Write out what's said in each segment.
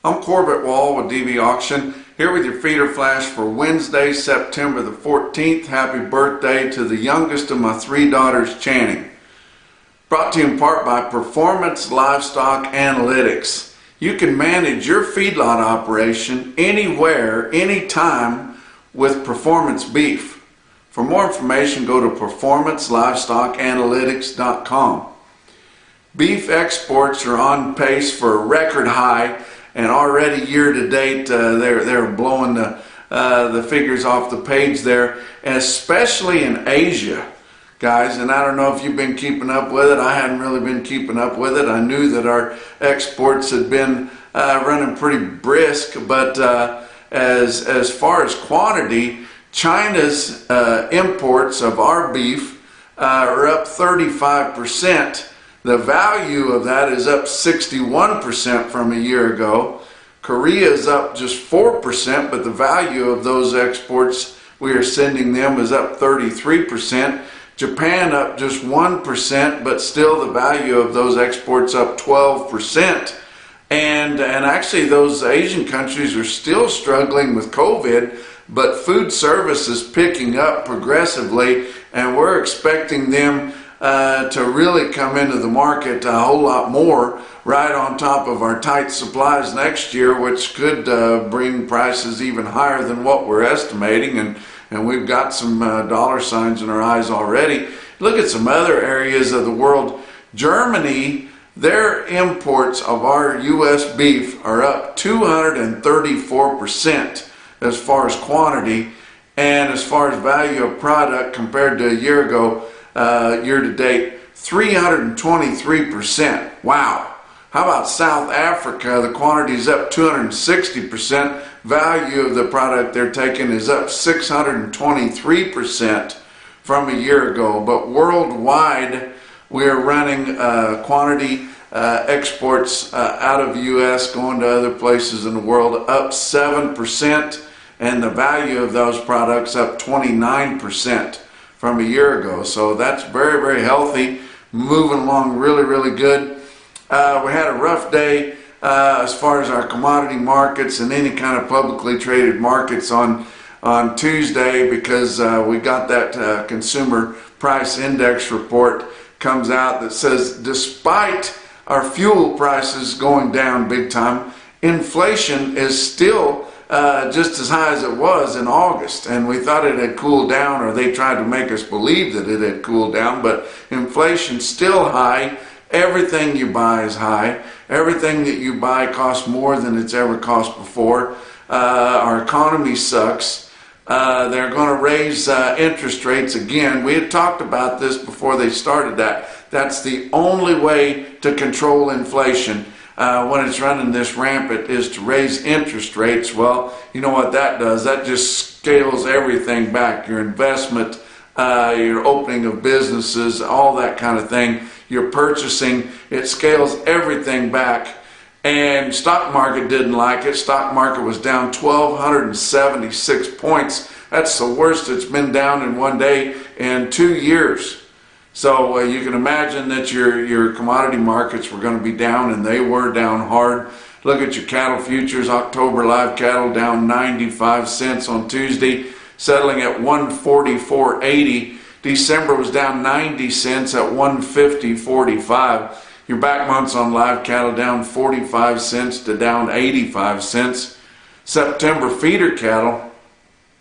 I'm Corbett Wall with DV Auction, here with your feeder flash for Wednesday, September the 14th. Happy birthday to the youngest of my three daughters, Channing. Brought to you in part by Performance Livestock Analytics. You can manage your feedlot operation anywhere, anytime with Performance Beef. For more information, go to performancelivestockanalytics.com. Beef exports are on pace for a record high, and already year to date they're blowing the figures off the page there, and especially in Asia, guys. And I don't know if you've been keeping up with it. I hadn't really been keeping up with it. I knew that our exports had been running pretty brisk, but as far as quantity, China's imports of our beef are up 35%. The value of that is up 61% from a year ago. Korea is up just 4%, but the value of those exports we are sending them is up 33%. Japan up just 1%, but still the value of those exports up 12%. And actually those Asian countries are still struggling with COVID, but food service is picking up progressively, and we're expecting them to really come into the market a whole lot more right on top of our tight supplies next year, which could bring prices even higher than what we're estimating, and we've got some dollar signs in our eyes already. Look at some other areas of the world. Germany, their imports of our U.S. beef are up 234% as far as quantity, and as far as value of product compared to a year ago, year to date, 323%. Wow. How about South Africa? The quantity is up 260%. Value of the product they're taking is up 623% from a year ago. But worldwide, we are running quantity exports out of the U.S. going to other places in the world up 7%, and the value of those products up 29% from a year ago. So that's very, very healthy, moving along really, really good. We had a rough day as far as our commodity markets and any kind of publicly traded markets on Tuesday, because we got that consumer price index report comes out that says despite our fuel prices going down big time, inflation is still just as high as it was in August, and we thought it had cooled down, or they tried to make us believe that it had cooled down, but inflation's still high. Everything you buy is high. Everything that you buy costs more than it's ever cost before. Our economy sucks. They're going to raise interest rates again. We had talked about this before they started that. That's the only way to control inflation when it's running this rampant, is to raise interest rates. Well, you know what that does? That just scales everything back. Your investment, your opening of businesses, all that kind of thing. Your purchasing, it scales everything back. And stock market didn't like it. Stock market was down 1,276 points. That's the worst it's been down in one day in 2 years. So you can imagine that your commodity markets were going to be down, and they were down hard. Look at your cattle futures. October live cattle down 95 cents on Tuesday, settling at 144.80. December was down 90 cents at 150.45. Your back months on live cattle down 45 cents to down 85 cents. September feeder cattle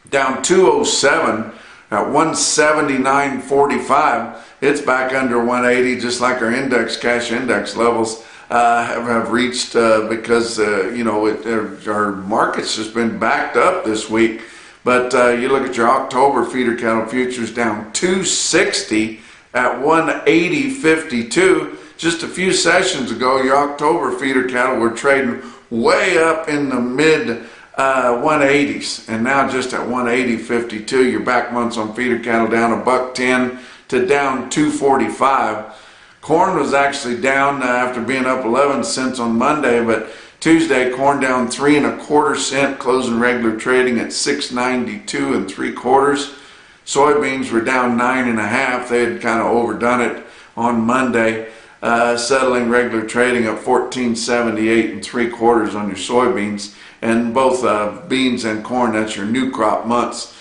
down 207 at 179.45. It's back under 180, just like our index, cash index levels have reached because our market's just been backed up this week. But you look at your October feeder cattle futures down 260 at 180.52. Just a few sessions ago, your October feeder cattle were trading way up in the mid 180s, and now just at 180.52. Your back months on feeder cattle down $1.10 to down 245. Corn was actually down after being up 11 cents on Monday, but Tuesday corn down 3 1/4 cents, closing regular trading at 6.92 3/4. Soybeans were down 9 1/2. They had kind of overdone it on Monday. settling regular trading at 14.78 3/4 on your soybeans, and both beans and corn, that's your new crop months.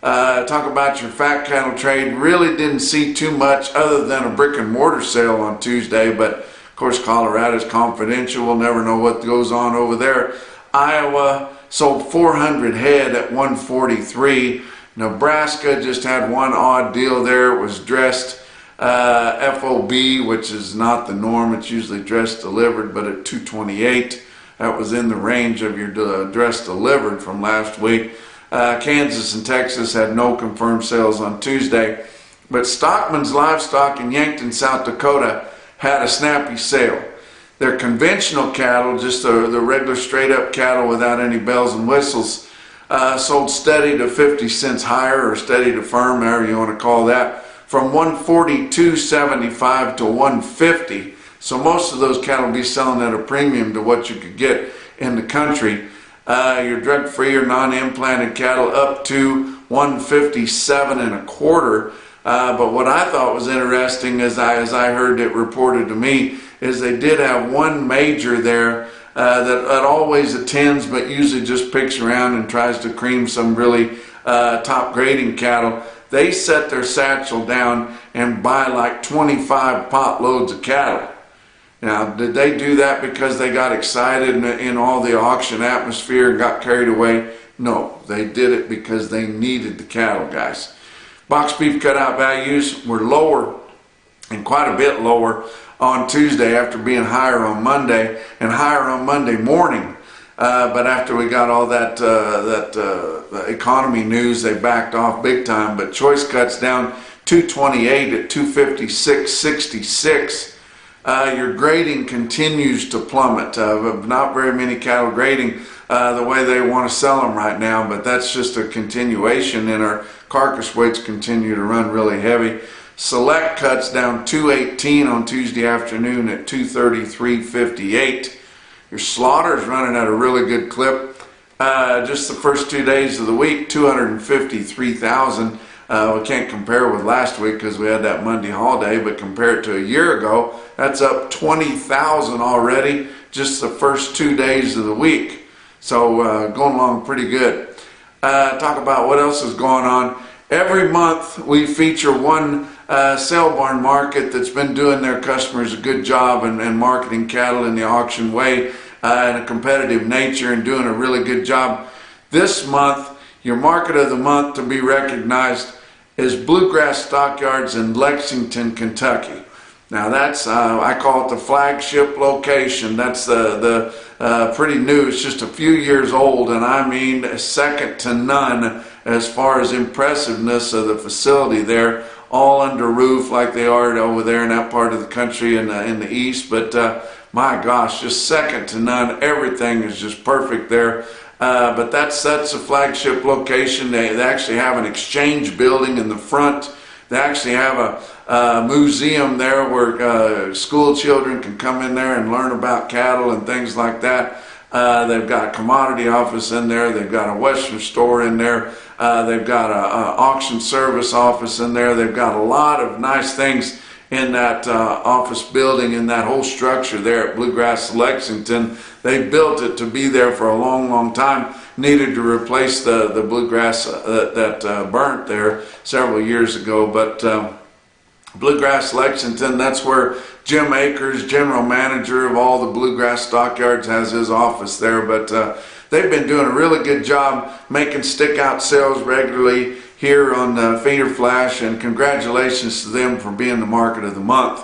Talk about your fat cattle trade. Really didn't see too much other than a brick and mortar sale on Tuesday, but of course Colorado's confidential. We'll never know what goes on over there. Iowa sold 400 head at 143. Nebraska just had one odd deal there. It was dressed FOB, which is not the norm. It's usually dressed delivered, but at 228. That was in the range of your dress delivered from last week. Kansas and Texas had no confirmed sales on Tuesday, but Stockman's Livestock in Yankton, South Dakota had a snappy sale. Their conventional cattle, just the regular straight up cattle without any bells and whistles, sold steady to 50 cents higher, or steady to firm, however you want to call that, from 142.75 to 150. So most of those cattle will be selling at a premium to what you could get in the country. Your drug-free or non-implanted cattle up to 157 1/4. But what I thought was interesting, as I heard it reported to me, is they did have one major there that always attends, but usually just picks around and tries to cream some really top grading cattle. They set their satchel down and buy like 25 pot loads of cattle. Now, did they do that because they got excited in all the auction atmosphere and got carried away? No, they did it because they needed the cattle, guys. Box beef cutout values were lower, and quite a bit lower, on Tuesday after being higher on Monday and higher on Monday morning. But after we got all that economy news, they backed off big time. But choice cuts down 228 at 256.66. Your grading continues to plummet. Not very many cattle grading the way they want to sell them right now, but that's just a continuation, and our carcass weights continue to run really heavy. Select cuts down 218 on Tuesday afternoon at 233.58. Your slaughter is running at a really good clip. Just the first 2 days of the week, 253,000. We can't compare with last week because we had that Monday holiday, but compare it to a year ago, that's up 20,000 already, just the first 2 days of the week. So going along pretty good. Talk about what else is going on. Every month we feature one sale barn market that's been doing their customers a good job and marketing cattle in the auction way in a competitive nature and doing a really good job. This month, your market of the month to be recognized is Bluegrass Stockyards in Lexington, Kentucky. Now that's, I call it the flagship location. That's the pretty new. It's just a few years old, and I mean second to none as far as impressiveness of the facility there. All under roof like they are over there in that part of the country in the east. But my gosh, just second to none. Everything is just perfect there. But that's a flagship location. They actually have an exchange building in the front. They actually have a museum there where school children can come in there and learn about cattle and things like that. They've got a commodity office in there. They've got a Western store in there. They've got a auction service office in there. They've got a lot of nice things in that office building, in that whole structure there at Bluegrass Lexington. They built it to be there for a long, long time. Needed to replace the bluegrass that burnt there several years ago. But Bluegrass Lexington, that's where Jim Akers, general manager of all the Bluegrass Stockyards, has his office there. But they've been doing a really good job making stick-out sales regularly here on Feeder Flash, and congratulations to them for being the market of the month.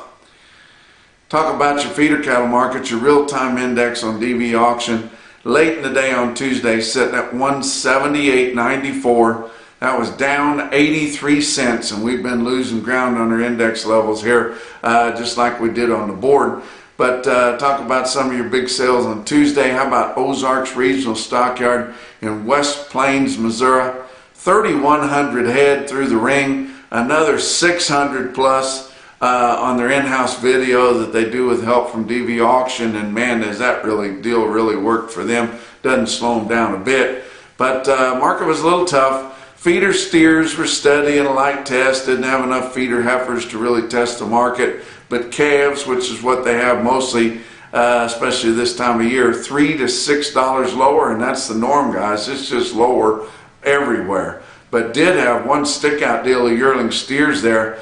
Talk about your feeder cattle market, your real-time index on DV auction. Late in the day on Tuesday, sitting at 178.94. That was down 83 cents, and we've been losing ground on our index levels here, just like we did on the board. But talk about some of your big sales on Tuesday. How about Ozarks Regional Stockyard in West Plains, Missouri? 3,100 head through the ring, another 600 plus on their in-house video that they do with help from DV Auction, and man, does that deal really worked for them. Doesn't slow them down a bit. But market was a little tough. Feeder steers were steady in a light test. Didn't have enough feeder heifers to really test the market. but calves, which is what they have mostly, especially this time of year, $3 to $6 lower, and that's the norm, guys. It's just lower everywhere. But did have one stick-out deal of yearling steers there,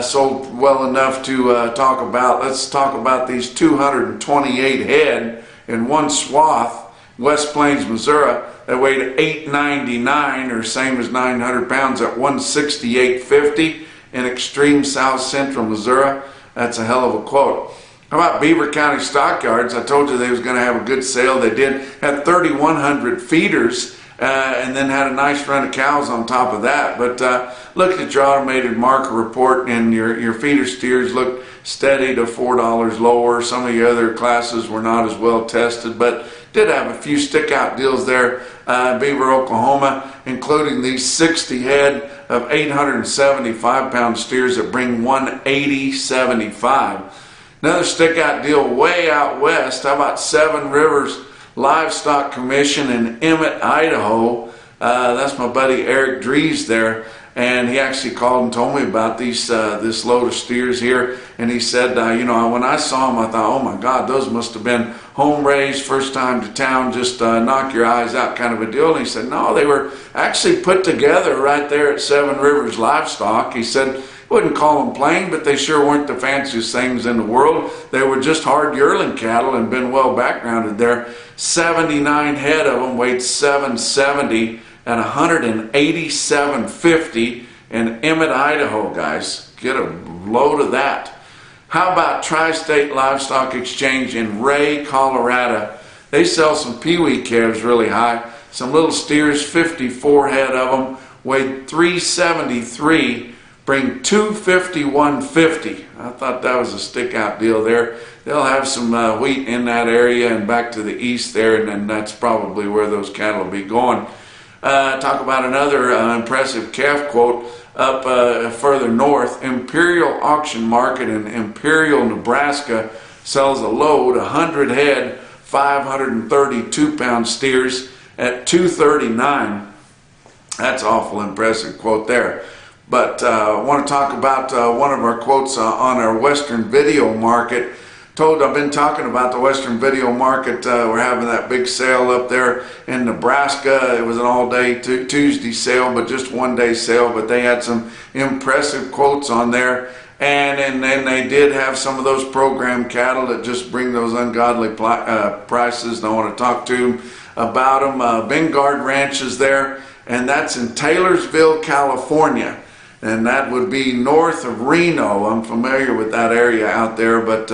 sold well enough to talk about. Let's talk about these 228 head in one swath, West Plains, Missouri, that weighed 899, or same as 900 pounds, at 168.50 in extreme south central Missouri. That's a hell of a quote. How about Beaver County Stockyards? I told you they was going to have a good sale. They did. Had 3,100 feeders, and then had a nice run of cows on top of that. But look at your automated marker report, and your feeder steers look steady to $4 lower. Some of the other classes were not as well tested, but did have a few stick-out deals there in Beaver, Oklahoma, including these 60 head of 875-pound steers that bring 180.75. Another stick-out deal way out west. How about Seven Rivers Livestock Commission in Emmett, Idaho? That's my buddy Eric Dries there, and he actually called and told me about these this load of steers here, and he said, you know, when I saw them, I thought, oh my God, those must have been home raised, first time to town, just knock your eyes out kind of a deal. And he said, no, they were actually put together right there at Seven Rivers Livestock. He said, wouldn't call them plain, but they sure weren't the fanciest things in the world. They were just hard yearling cattle and been well backgrounded there. 79 head of them weighed 770 at 187.50 in Emmett, Idaho, guys. Get a load of that. How about Tri-State Livestock Exchange in Ray, Colorado? They sell some peewee calves really high. Some little steers, 54 head of them, weighed 373, bring 251.50. I thought that was a stick-out deal there. They'll have some wheat in that area and back to the east there, and then that's probably where those cattle will be going. Talk about another impressive calf quote up further north. Imperial Auction Market in Imperial, Nebraska sells a load, 100 head, 532-pound steers at $239. That's awful impressive quote there. But I want to talk about one of our quotes on our Western Video Market. I've been talking about the Western Video Market. We're having that big sale up there in Nebraska. It was an all-day Tuesday sale, but just one-day sale. But they had some impressive quotes on there. And then they did have some of those program cattle that just bring those ungodly prices. And I want to talk to them about them. Bengard Ranch is there, and that's in Taylorsville, California. And that would be north of Reno. I'm familiar with that area out there, but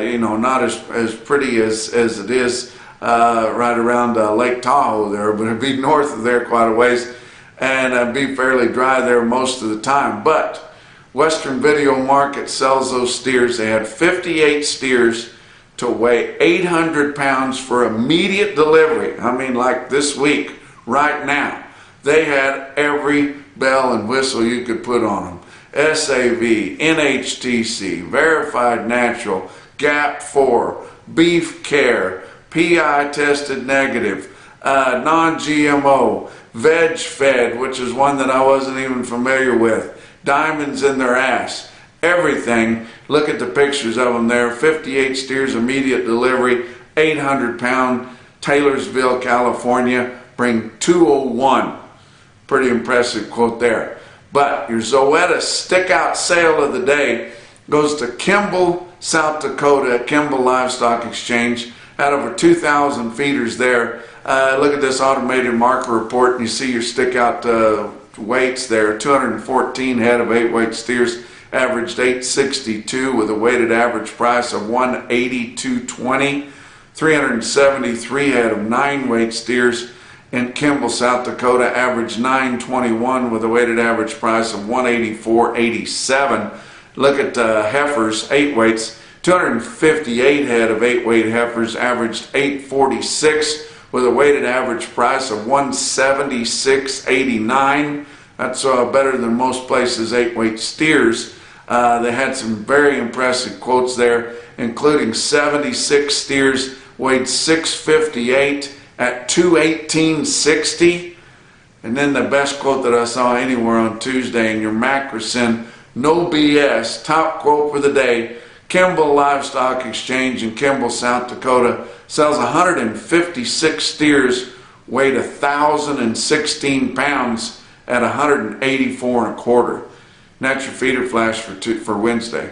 you know, not as pretty as it is right around Lake Tahoe there, but it'd be north of there quite a ways, and it'd be fairly dry there most of the time. But Western Video Market sells those steers. They had 58 steers to weigh 800 pounds for immediate delivery. I mean, like this week, right now. They had every bell and whistle you could put on them. SAV, NHTC, Verified Natural, GAP4, Beef Care, PI tested negative, non-GMO, Veg Fed, which is one that I wasn't even familiar with, diamonds in their ass, everything. Look at the pictures of them there. 58 steers, immediate delivery, 800-pound, Taylorsville, California, bring 201. Pretty impressive quote there. But your Zoetis stick-out sale of the day goes to Kimball, South Dakota, at Kimball Livestock Exchange. Had over 2,000 feeders there. Look at this automated marker report, and you see your stick-out weights there. 214 head of 8-weight steers, averaged 862 with a weighted average price of $182.20. 373 head of 9-weight steers in Kimball, South Dakota, averaged $921 with a weighted average price of $184.87. Look at heifers, 8 weights, 258 head of 8-weight heifers, averaged $846 with a weighted average price of $176.89. That's better than most places' 8-weight steers. They had some very impressive quotes there, including 76 steers weighed 658 at $218.60. And then the best quote that I saw anywhere on Tuesday in your Macrocin No BS. Top quote for the day. Kimball Livestock Exchange in Kimball, South Dakota sells 156 steers weighed 1,016 pounds at 184 1/4. And that's your feeder flash for Wednesday.